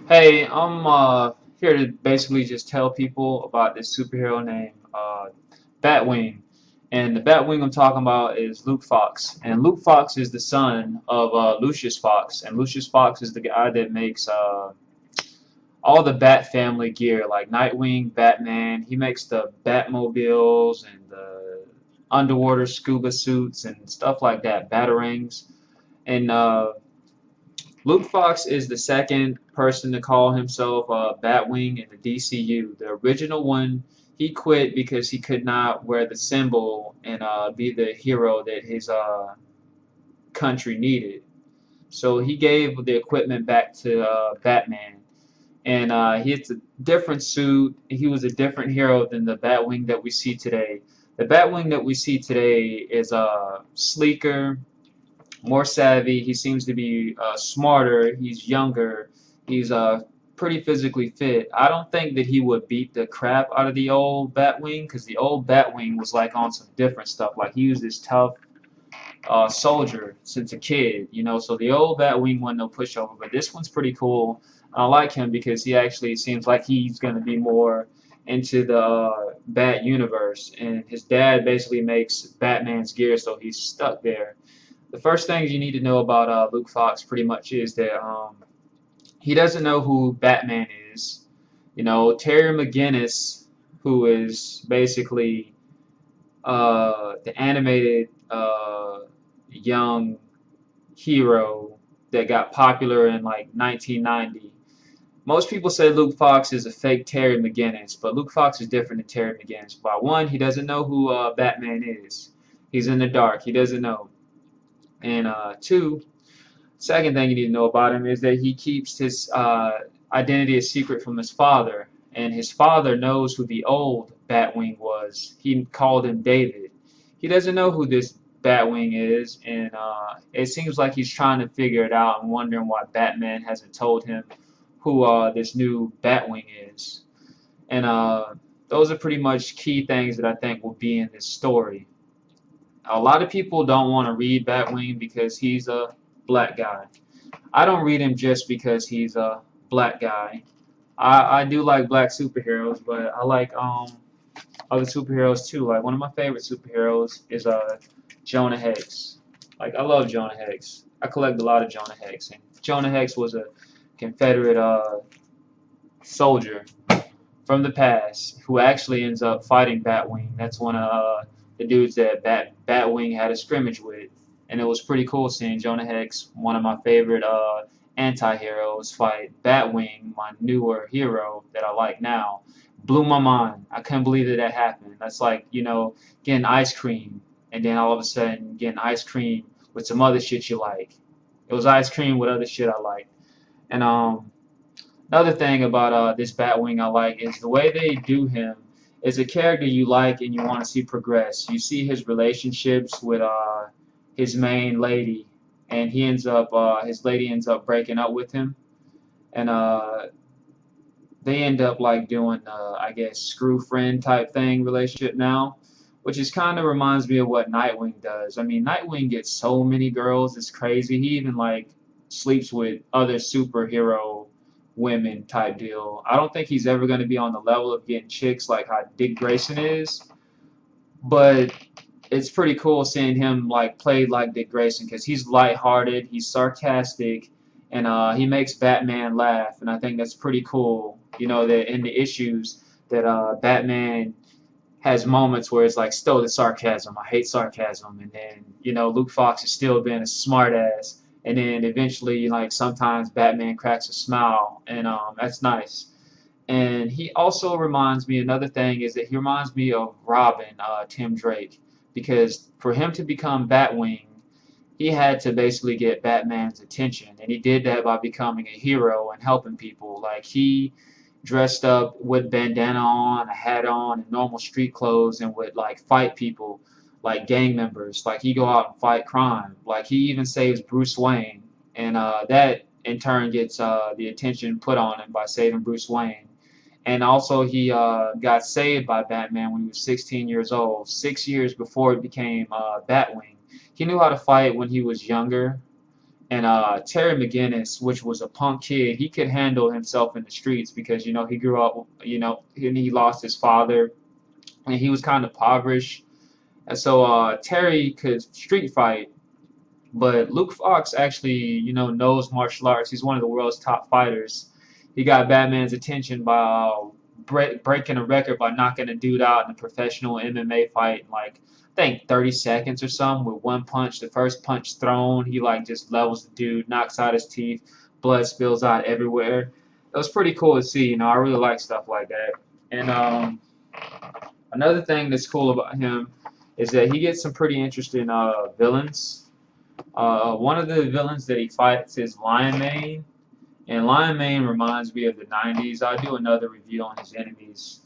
Hey, I'm here to basically just tell people about this superhero named Batwing. And the Batwing I'm talking about is Luke Fox. And Luke Fox is the son of Lucius Fox. And Lucius Fox is the guy that makes all the Bat family gear, like Nightwing, Batman. He makes the Batmobiles and the underwater scuba suits and stuff like that, Batarangs. And Luke Fox is the second person to call himself Batwing in the DCU. The original one, he quit because he could not wear the symbol and be the hero that his country needed. So he gave the equipment back to Batman, and he had a different suit. He was a different hero than the Batwing that we see today. The Batwing that we see today is sleeker, more savvy. He seems to be smarter. He's younger. He's pretty physically fit. I don't think that he would beat the crap out of the old Batwing because the old Batwing was like on some different stuff. Like he was this tough soldier since a kid, you know. So the old Batwing wasn't no pushover, but this one's pretty cool. I like him because he actually seems like he's going to be more into the Bat universe, and his dad basically makes Batman's gear, so he's stuck there. The first things you need to know about Luke Fox pretty much is that he doesn't know who Batman is. You know, Terry McGinnis, who is basically the animated young hero that got popular in like 1990. Most people say Luke Fox is a fake Terry McGinnis, but Luke Fox is different than Terry McGinnis. By one, he doesn't know who Batman is. He's in the dark. He doesn't know. And two, second thing you need to know about him is that he keeps his identity a secret from his father. And his father knows who the old Batwing was. He called him David. He doesn't know who this Batwing is, and it seems like he's trying to figure it out and wondering why Batman hasn't told him who this new Batwing is. And those are pretty much key things that I think will be in this story. A lot of people don't want to read Batwing because he's a black guy. I don't read him just because he's a black guy. I do like black superheroes, but I like other superheroes too. Like one of my favorite superheroes is Jonah Hex. Like I love Jonah Hex. I collect a lot of Jonah Hex, and Jonah Hex was a Confederate soldier from the past who actually ends up fighting Batwing. That's one of the dudes that Batwing had a scrimmage with, and it was pretty cool seeing Jonah Hex, one of my favorite anti-heroes, fight Batwing, my newer hero that I like now. Blew my mind. I couldn't believe that that happened. That's like, you know, getting ice cream and then all of a sudden getting ice cream with some other shit you like. It was ice cream with other shit I like. And another thing about this Batwing I like is the way they do him is a character you like and you want to see progress. You see his relationships with his main lady, and he ends up his lady ends up breaking up with him, and they end up like doing I guess screw friend type thing relationship now, which is kind of reminds me of what Nightwing does. I mean, Nightwing gets so many girls, it's crazy. He even like sleeps with other superhero women type deal. I don't think he's ever going to be on the level of getting chicks like how Dick Grayson is, but it's pretty cool seeing him like play like Dick Grayson because he's lighthearted, he's sarcastic, and he makes Batman laugh, and I think that's pretty cool. You know that in the issues that Batman has moments where it's like still the sarcasm. I hate sarcasm, and then you know Luke Fox is still being a smartass, and then eventually like sometimes Batman cracks a smile, and that's nice. And he also reminds me, another thing is that he reminds me of Robin, Tim Drake, because for him to become Batwing, he had to basically get Batman's attention, and he did that by becoming a hero and helping people. Like he dressed up with bandana on, a hat on, and normal street clothes, and would like fight people, like gang members. Like he go out and fight crime. Like he even saves Bruce Wayne, and that in turn gets the attention put on him by saving Bruce Wayne. And also, he got saved by Batman when he was 16 years old, 6 years before he became Batwing. He knew how to fight when he was younger, And Terry McGinnis, which was a punk kid, he could handle himself in the streets because he grew up, and he lost his father, and he was kind of impoverished, and so Terry could street fight. But Luke Fox actually, knows martial arts. He's one of the world's top fighters. He got Batman's attention by breaking a record by knocking a dude out in a professional MMA fight in like I think 30 seconds or something with one punch. The first punch thrown, he like just levels the dude, knocks out his teeth, blood spills out everywhere. It was pretty cool to see. I really like stuff like that. And another thing that's cool about him is that he gets some pretty interesting villains. One of the villains that he fights is Lion Mane, and Lion Mane reminds me of the 90s. I'll do another review on his enemies,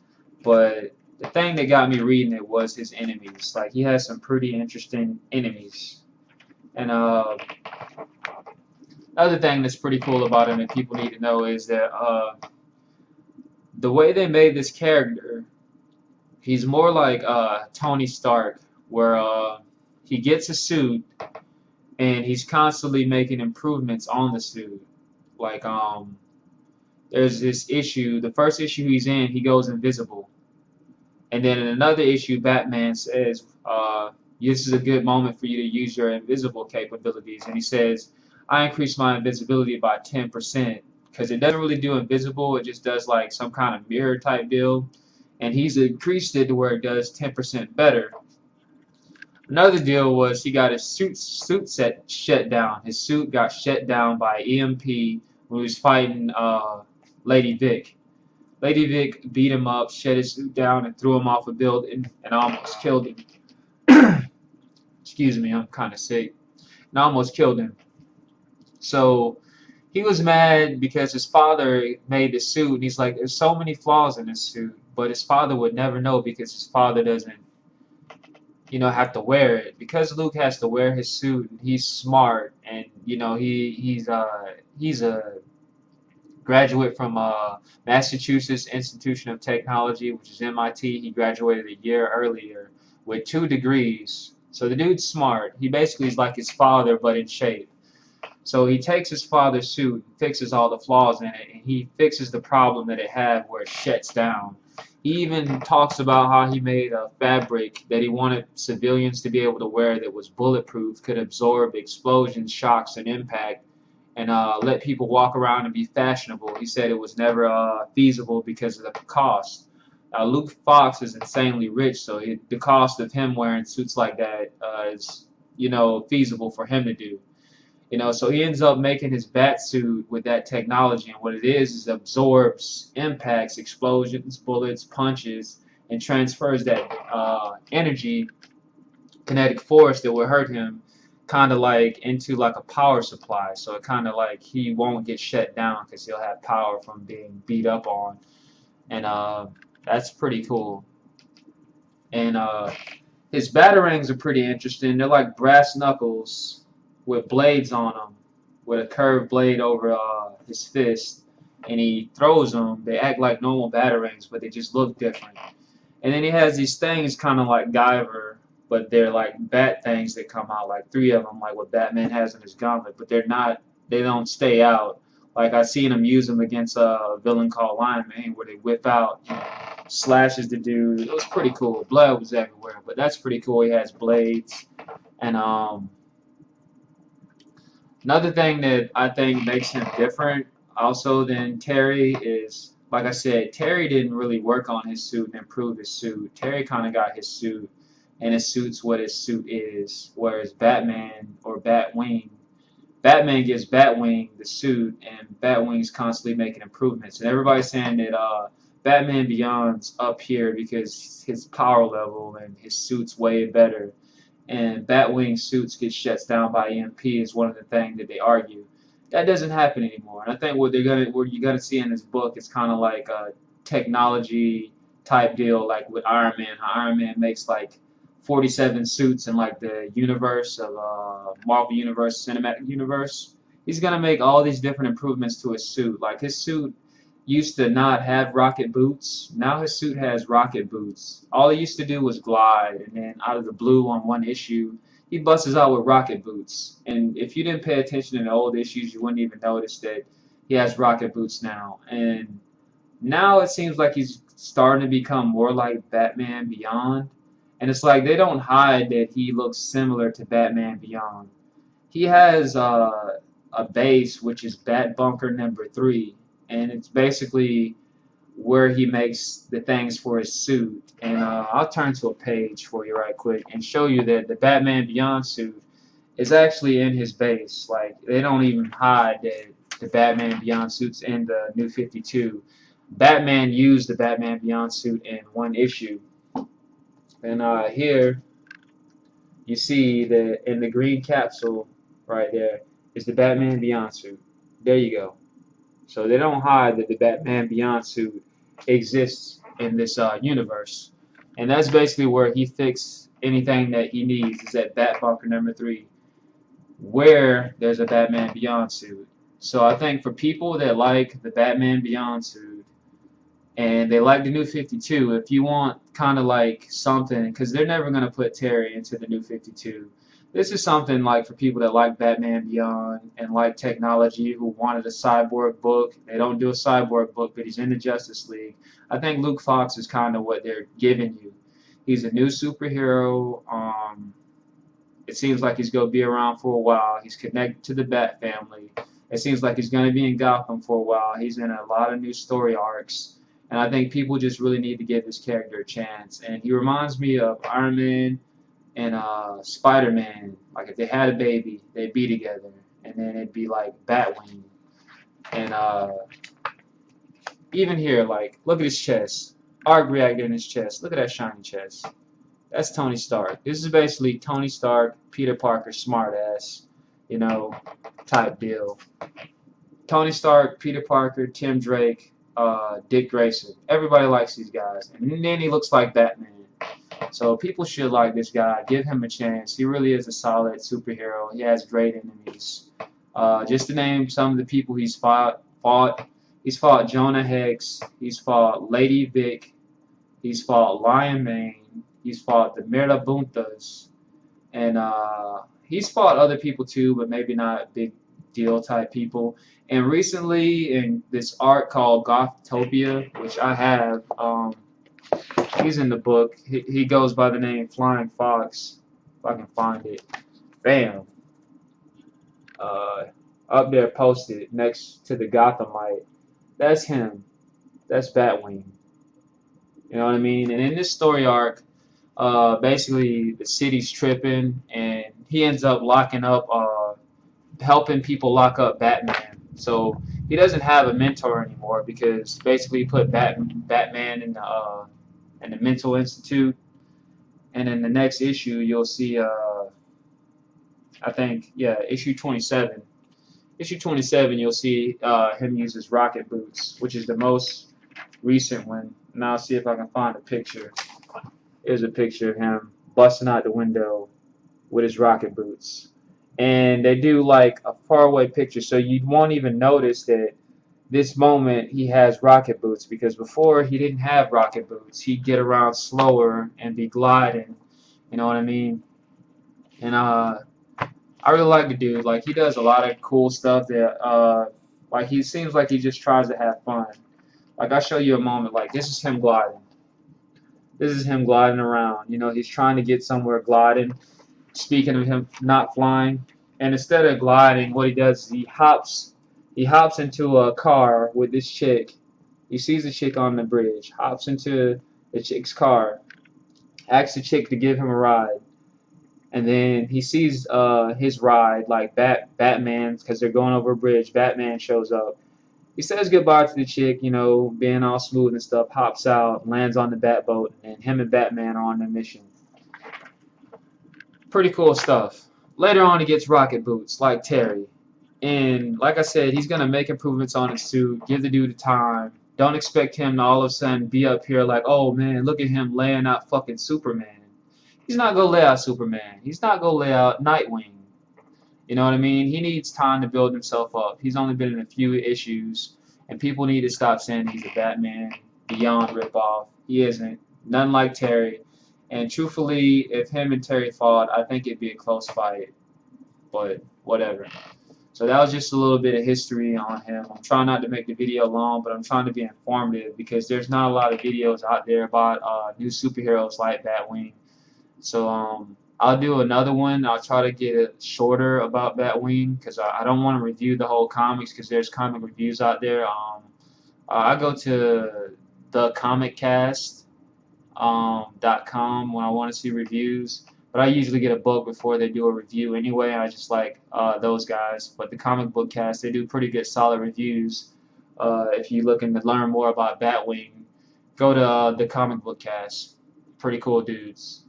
but the thing that got me reading it was his enemies. Like, he has some pretty interesting enemies. And another thing that's pretty cool about him that people need to know is that the way they made this character, he's more like Tony Stark, where he gets a suit and he's constantly making improvements on the suit. Like, there's this issue, the first issue he's in, he goes invisible. And then in another issue, Batman says, this is a good moment for you to use your invisible capabilities. And he says, I increased my invisibility by 10%. Because it doesn't really do invisible, it just does like some kind of mirror type deal. And he's increased it to where it does 10% better. Another deal was he got his suit set shut down. His suit got shut down by EMP when he was fighting Lady Vic. Lady Vic beat him up, shut his suit down, and threw him off a building and almost killed him. Excuse me, I'm kind of sick. And almost killed him. So he was mad because his father made the suit, and he's like, there's so many flaws in this suit, but his father would never know because his father doesn't have to wear it. Because Luke has to wear his suit, and he's smart, and he's a graduate from Massachusetts Institute of Technology, which is MIT. He graduated a year earlier with 2 degrees. So the dude's smart. He basically is like his father, but in shape. So he takes his father's suit and fixes all the flaws in it, and he fixes the problem that it had where it shuts down. He even talks about how he made a fabric that he wanted civilians to be able to wear that was bulletproof, could absorb explosions, shocks, and impact, and let people walk around and be fashionable. He said it was never feasible because of the cost. Luke Fox is insanely rich, so the cost of him wearing suits like that is, feasible for him to do. So he ends up making his bat suit with that technology, and what it is absorbs impacts, explosions, bullets, punches, and transfers that energy, kinetic force that will hurt him, kind of like into like a power supply. So it kind of like he won't get shut down because he'll have power from being beat up on, and that's pretty cool. And his batarangs are pretty interesting. They're like brass knuckles with blades on them, with a curved blade over his fist, and he throws them. They act like normal batarangs, but they just look different. And then he has these things kind of like Guyver, but they're like bat things that come out, like 3 of them, like what Batman has in his gauntlet, but they don't stay out. Like, I seen him use them against a villain called Lion Mane, where they whip out, slashes the dude. It was pretty cool. Blood was everywhere, but that's pretty cool. He has blades. And another thing that I think makes him different also than Terry is, like I said, Terry didn't really work on his suit and improve his suit. Terry kind of got his suit, and his suit's what his suit is, whereas Batman or Batwing, Batman gives Batwing the suit, and Batwing's constantly making improvements. And everybody's saying that Batman Beyond's up here because his power level and his suit's way better. And Batwing suits get shut down by EMP is one of the things that they argue. That doesn't happen anymore. And I think what you're gonna see in this book is kind of like a technology type deal, like with Iron Man. How Iron Man makes like 47 suits in like the universe of Marvel Universe, Cinematic Universe. He's gonna make all these different improvements to his suit. Like, his suit used to not have rocket boots. Now his suit has rocket boots. All he used to do was glide, and then out of the blue on one issue, he busts out with rocket boots. And if you didn't pay attention in the old issues, you wouldn't even notice that he has rocket boots now. And now it seems like he's starting to become more like Batman Beyond. And it's like they don't hide that he looks similar to Batman Beyond. He has a base which is Bat Bunker number 3, and it's basically where he makes the things for his suit. And I'll turn to a page for you right quick and show you that the Batman Beyond suit is actually in his base. Like they don't even hide that the Batman Beyond suit's in the New 52. Batman used the Batman Beyond suit in one issue, and here you see that in the green capsule right there is the Batman Beyond suit. There you go. So they don't hide that the Batman Beyond suit exists in this universe, and that's basically where he fixed anything that he needs. Is at Bat Bunker number 3, where there's a Batman Beyond suit. So I think for people that like the Batman Beyond suit and they like the New 52, if you want kind of like something, because they're never going to put Terry into the New 52. This is something like for people that like Batman Beyond and like technology, who wanted a Cyborg book. They don't do a Cyborg book, but he's in the Justice League. I think Luke Fox is kind of what they're giving you. He's a new superhero. It seems like he's going to be around for a while. He's connected to the Bat family. It seems like he's going to be in Gotham for a while. He's in a lot of new story arcs. And I think people just really need to give this character a chance. And he reminds me of Iron Man and Spider-Man. Like if they had a baby, they'd be together. And then it'd be like BatWing. And even here, like, look at his chest. Arc reactor in his chest. Look at that shiny chest. That's Tony Stark. This is basically Tony Stark, Peter Parker, smartass, you know, type deal. Tony Stark, Peter Parker, Tim Drake, Dick Grayson. Everybody likes these guys. And then he looks like Batman. So people should like this guy. Give him a chance. He really is a solid superhero. He has great enemies. Just to name some of the people he's fought. He's fought Jonah Hex. He's fought Lady Vic. He's fought Lion Mane. He's fought the Mirabuntas. And he's fought other people too, but maybe not big deal type people. And recently, in this arc called Gothtopia, which I have, he's in the book. He goes by the name Flying Fox. If I can find it. Bam. Up there posted next to the Gothamite. That's him. That's Batwing. You know what I mean? And in this story arc, basically the city's tripping, and he ends up locking up, helping people lock up Batman. So he doesn't have a mentor anymore because basically he put Batman in the mental institute. And in the next issue, you'll see, I think, yeah, issue 27. Issue 27, you'll see him use his rocket boots, which is the most recent one. And I'll see if I can find a picture. Here's a picture of him busting out the window with his rocket boots. And they do like a faraway picture, so you won't even notice that this moment he has rocket boots, because before he didn't have rocket boots. He'd get around slower and be gliding. You know what I mean? And I really like the dude. Like, he does a lot of cool stuff that like, he seems like he just tries to have fun. Like, I'll show you a moment. Like, this is him gliding. This is him gliding around. You know, he's trying to get somewhere gliding. Speaking of him not flying, and instead of gliding, what he does is he hops into a car with this chick. He sees the chick on the bridge, hops into the chick's car, asks the chick to give him a ride, and then he sees his ride, like Batman, because they're going over a bridge. Batman shows up. He says goodbye to the chick, you know, being all smooth and stuff, hops out, lands on the Batboat, and him and Batman are on their mission. Pretty cool stuff. Later on, he gets rocket boots, like Terry. And like I said, he's going to make improvements on his suit, give the dude time. Don't expect him to all of a sudden be up here like, oh man, look at him laying out fucking Superman. He's not going to lay out Superman. He's not going to lay out Nightwing. You know what I mean? He needs time to build himself up. He's only been in a few issues, and people need to stop saying he's a Batman Beyond ripoff. He isn't. None like Terry. And truthfully, if him and Terry fought, I think it'd be a close fight. But whatever. So that was just a little bit of history on him. I'm trying not to make the video long, but I'm trying to be informative because there's not a lot of videos out there about new superheroes like Batwing. So I'll do another one. I'll try to get it shorter about Batwing because I don't want to review the whole comics because there's comic reviews out there. I go to thecomiccast.com when I want to see reviews. But I usually get a book before they do a review anyway. I just like those guys. But the comic book cast, they do pretty good, solid reviews. If you're looking to learn more about Batwing, go to the comic book cast. Pretty cool dudes.